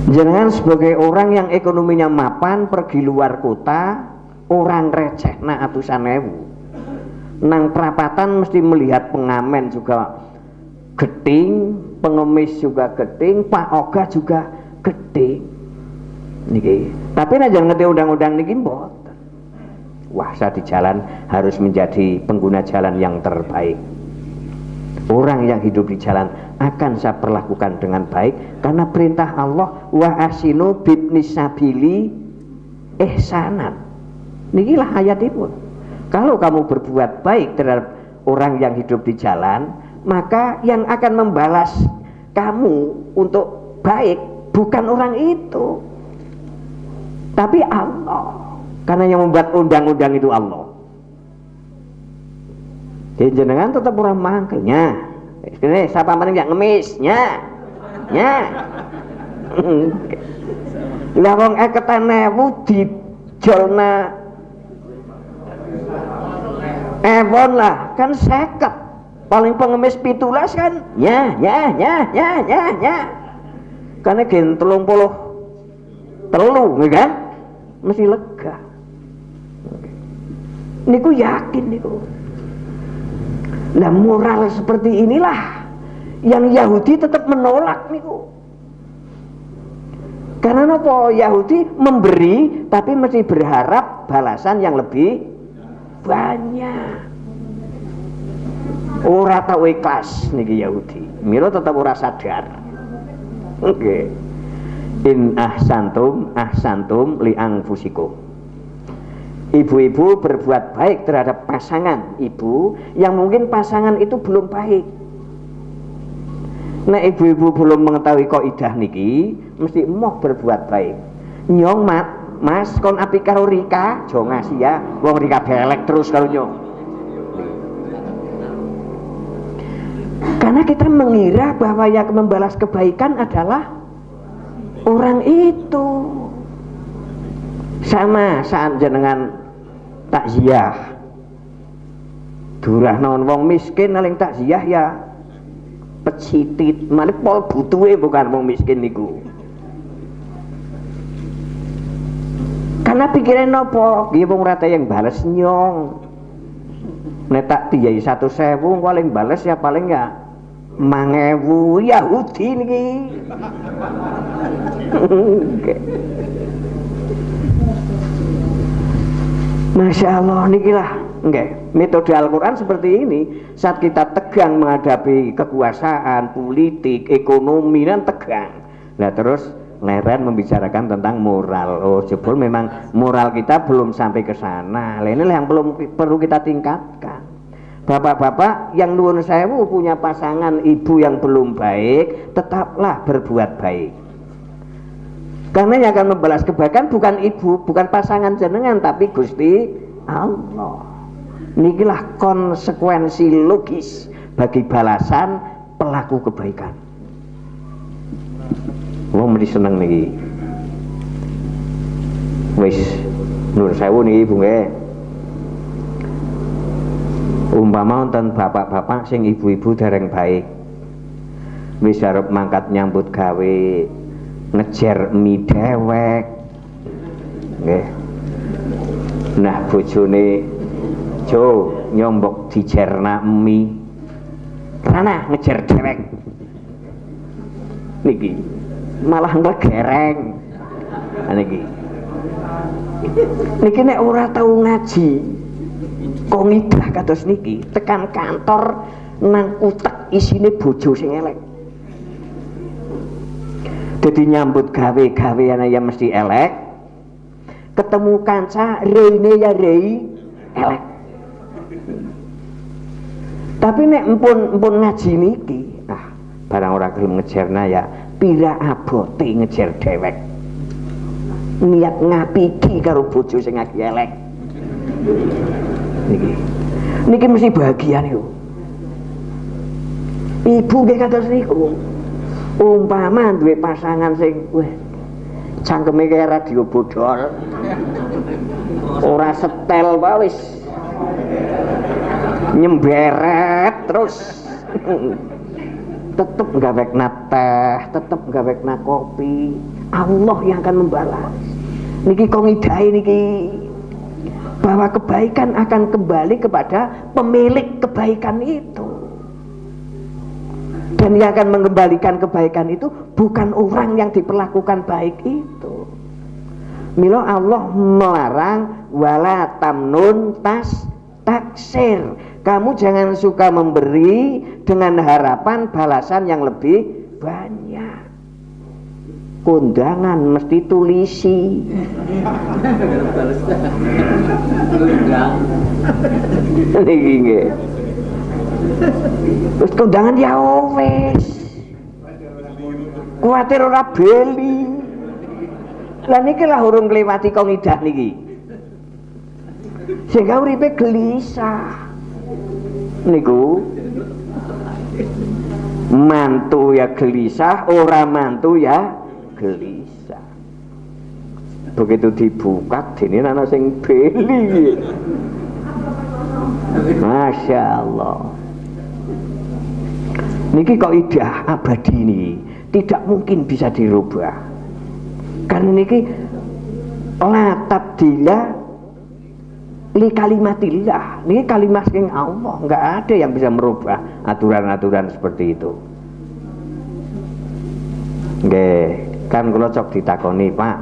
Jangan sebagai orang yang ekonominya mapan pergi luar kota, orang receh na atusan ewu, nang perapatan mesti melihat pengamen juga geting, pengemis juga geting, Pak Oga juga geting niki. Tapi nek jangan ngerti undang-undang niki mboten. Wah, saya di jalan harus menjadi pengguna jalan yang terbaik. Orang yang hidup di jalan akan saya perlakukan dengan baik karena perintah Allah, wa asinu bibnis sabili ihsanan. Nikilah ayat itu. Kalau kamu berbuat baik terhadap orang yang hidup di jalan, maka yang akan membalas kamu untuk baik bukan orang itu, tapi Allah. Karena yang membuat undang-undang itu Allah. Jadi jenengan tetap orang mangkelnya. Ini siapa maning yang ngemisnya? Lah wong 50.000 dijolna ewon lah kan 50. Paling pengemis 17 kan? Ya. Karena gen 33 kan? Mesti lega. Niku yakin niku. Nah, moral seperti inilah yang Yahudi tetap menolak niku. Karena apa? Yahudi memberi tapi mesti berharap balasan yang lebih banyak. Ora tau ikhlas niki Yahudi. Mila tetap ora sadar. Oke. In ahsantum li anfusikum. Ibu-ibu berbuat baik terhadap pasangan ibu yang mungkin pasangan itu belum baik. Nah, ibu-ibu belum mengetahui kaidah niki, mesti emoh berbuat baik. Nyong mas kon api karo Rika, aja ngasih ya, wong Rika belek terus karo nyong. Karena kita mengira bahwa yang membalas kebaikan adalah orang itu. Sama saat jenengan takziah durah naon wong miskin naling takziah ya pecitit malah pol butuhe bukan wong miskin niku. Karena pikiran nopo nggih wong rata yang bales nyong. Nek tak tiyai 1.000 paling bales ya paling ya 5.000 Yahudi niki. Masya Allah, nikilah metode Al-Quran seperti ini. Saat kita tegang menghadapi kekuasaan, politik, ekonomi dan tegang, nah terus leren membicarakan tentang moral. Oh, jebul memang moral kita belum sampai ke sana. Nah, inilah yang perlu kita tingkatkan. Bapak-bapak yang nuwun sewu punya pasangan ibu yang belum baik, tetaplah berbuat baik. Karena yang akan membalas kebaikan bukan ibu, bukan pasangan jenengan, tapi Gusti Allah. Inilah konsekuensi logis bagi balasan pelaku kebaikan. Wong mesti seneng niki. Wis nuwun sewu niki Bu nggih. Umpama wonten bapak-bapak sing ibu-ibu dereng baik, wis arep mangkat nyambut gawe ngejer mie dewek nggih. Nah bojone Jo nyombok dijerna mie rana ngejer dewek niki malah nggereng niki nek ora tau ngaji kok ngidah kados niki tekan kantor nang utek isine bojo sing elek. Jadi nyambut gawe-gawean ya mesti elek, ketemu kanca reine ya rei elek. Tapi nek empun ngaji niki, barang ora gelem ngejerna ya pira abote ngejer dewek. Niat ngapiki karo bojo sing lagi elek. Niki mesti bahagia niku. Ibu nggih kados niku. Umpama duwe pasangan sing cangkeme kaya radio bodol. Ora setel wae wis. Nyemberet terus. Tetep gawekna teh, tetep gawekna kopi. Allah yang akan membalas. Niki kok ngidahi niki. Bahwa kebaikan akan kembali kepada pemilik kebaikan itu, dan yang akan mengembalikan kebaikan itu bukan orang yang diperlakukan baik itu. Milo Allah melarang wala tamnun taksir. Kamu jangan suka memberi dengan harapan balasan yang lebih banyak. Kondangan mesti tulisi. Niki nggih. Terus kondangan ya wis. Kuwatir ora beli. Lah niki lah urung ngliwati kok ngidah niki. Sehingga uripe gelisah. Niku mantu ya gelisah, ora mantu ya gelisah. Begitu dibuka dene ana sing beli. Masya Allah. Niki kok idah abadi ini tidak mungkin bisa dirubah. Karena niki la tabdila li kalimatillah. Niki kalimat sing Allah, enggak ada yang bisa merubah aturan-aturan seperti itu. Nggih, kan kula cok ditakoni, Pak.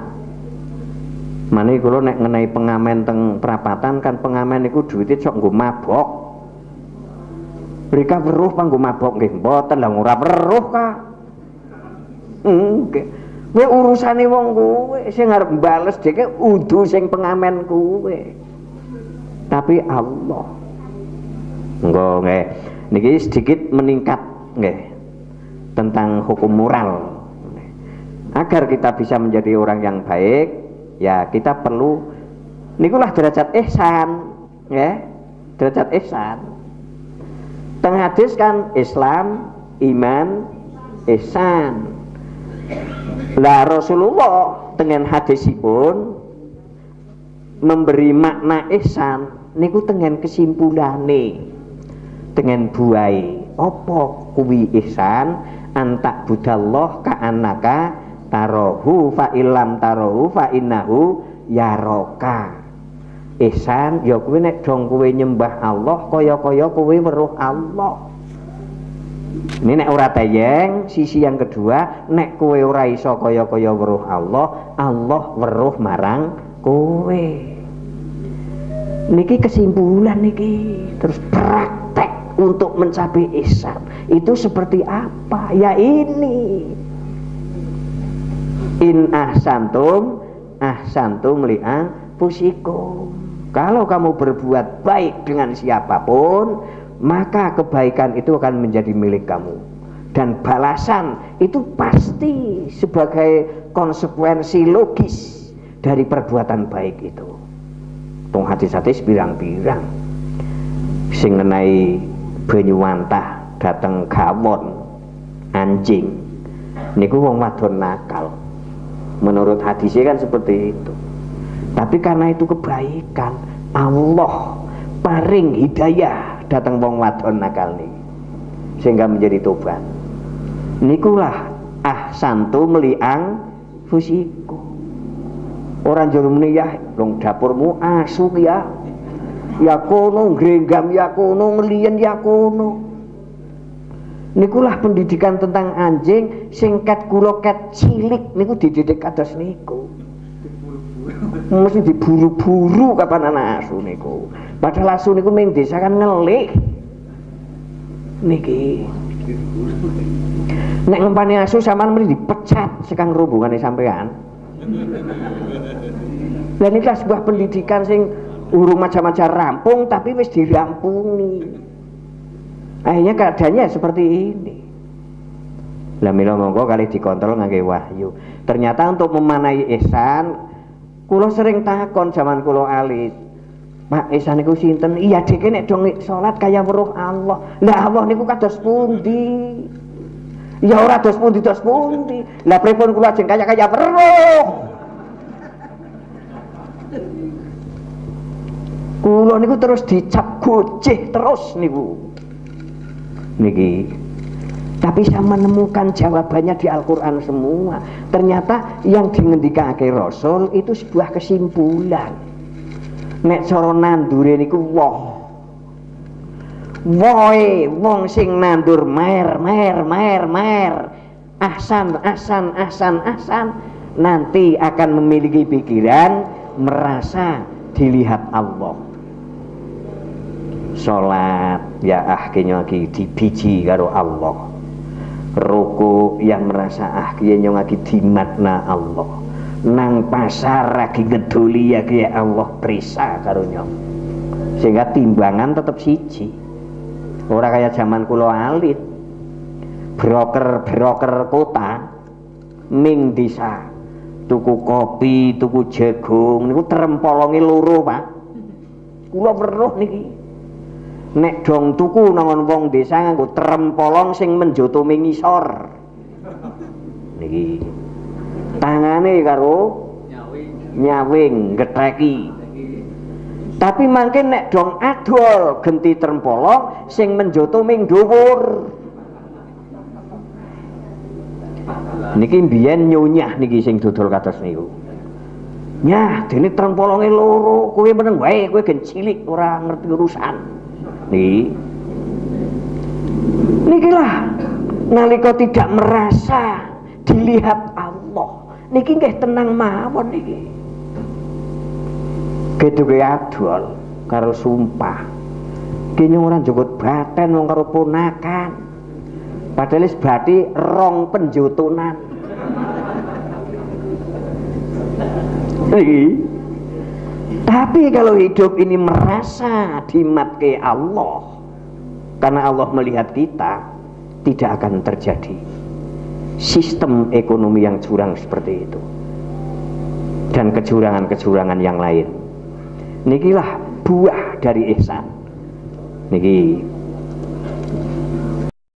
Mane kula nek ngenai pengamen teng perapatan kan pengamen niku duwite sok nggo mabok. Mereka weruh panggo mabok nggih mboten lah ora weruh ka. Nggih. Kowe urusane wong kowe sing arep bales dheke udu sing pengamen kowe. Tapi Allah. Engko nggih. Niki sedikit meningkat nggih tentang hukum moral. Agar kita bisa menjadi orang yang baik, ya kita perlu nikulah derajat ihsan, ya. Derajat ihsan. Teng hadis kan Islam, iman, ihsan. Lah Rasulullah dengan hadisipun memberi makna ihsan niku dengan kesimpulane, dengan buai apa kuwi ihsan antak budallah ka'annaka tarohu fa ilam tarohu fa innahu yaroka. Ihsan ya kuwi nek dong kowe nyembah Allah kaya-kaya kowe weruh Allah. Ini nek ora tayeng, sisi yang kedua nek kowe ora iso kaya-kaya weruh Allah, Allah weruh marang kowe. Niki kesimpulan niki, terus praktek untuk mencapai ihsan. Itu seperti apa? Ya ini. In ahsantum li anfusikum. Kalau kamu berbuat baik dengan siapapun, maka kebaikan itu akan menjadi milik kamu, dan balasan itu pasti sebagai konsekuensi logis dari perbuatan baik itu. Tong hadis-hadis pirang-pirang sing ngenai banyu wantah dateng gawon anjing niku wong wadon nakal. Menurut hadisnya kan seperti itu. Tapi karena itu kebaikan, Allah paring hidayah datang wong wadon nakal nih, sehingga menjadi tobat. Nikulah ahsantu meliang fusiku. Orang juru ya, dong dapurmu asuk ya kono, grenggam ya kono, ngelian ya kono. Nikulah pendidikan tentang anjing singkat kula ket cilik niku dididik kados niku. Mesti diburu-buru kapan anak asu niku. Padahal asu niku ming desa kan ngelik. Niki. Nek ngempane asu sampean mesti dipecat sekang rombongane sampean. Dan ini sebuah pendidikan sing urung macam-macam rampung tapi wis dirampungi. Akhirnya keadaannya seperti ini. Lah mila monggo kali dikontrol ngangge wahyu. Ternyata untuk memanai ihsan, kula sering takon zaman kula alit. Pak, ihsan niku sinten? Iya deke nek dong salat kaya weruh Allah. Lah Allah niku kados pundi? Ya ora dos pundi. Lah pripun kula ajeng kaya weruh? Kula niku terus dicap goceh terus niku. Niki. Tapi saya menemukan jawabannya di Al-Quran semua. Ternyata yang dingendikake Rasul itu sebuah kesimpulan. Nek cara nandure niku woe wong sing nandur mer ahsan nanti akan memiliki pikiran merasa dilihat Allah. Sholat ya akhirnya lagi dibiji karo Allah, ruku yang merasa akhirnya lagi dimakna Allah, nang pasar lagi ngeduli ya kayak Allah perisa karunya, sehingga timbangan tetap siji. Ora kayak zaman kulo alit broker kota ming desa tuku kopi tuku jagung niku terempolongi loro Pak. Kulo weruh niki nek dong tuku nangon wong desa nganggo terempolong sing menjotomi ngisor niki tangane karo nyawing getreki. Tapi mangke nek dong adol genti terempolong sing menjotomi dhuwur niki mbiyen nyunyah niki sing dodol kados niku. Nyah dene terempolonge loro, kowe meneng wae, kowe gen cilik ora ngerti urusan. Nikilah nalika tidak merasa dilihat Allah niki nggih tenang mawon niki. Gedhe adol karo sumpah kene ora njukut baten wong karo ponakan padahal wis bati rong penjotonan. Tapi kalau hidup ini merasa dimatke Allah karena Allah melihat kita, tidak akan terjadi sistem ekonomi yang curang seperti itu dan kecurangan-kecurangan yang lain. Nikilah buah dari ihsan. Niki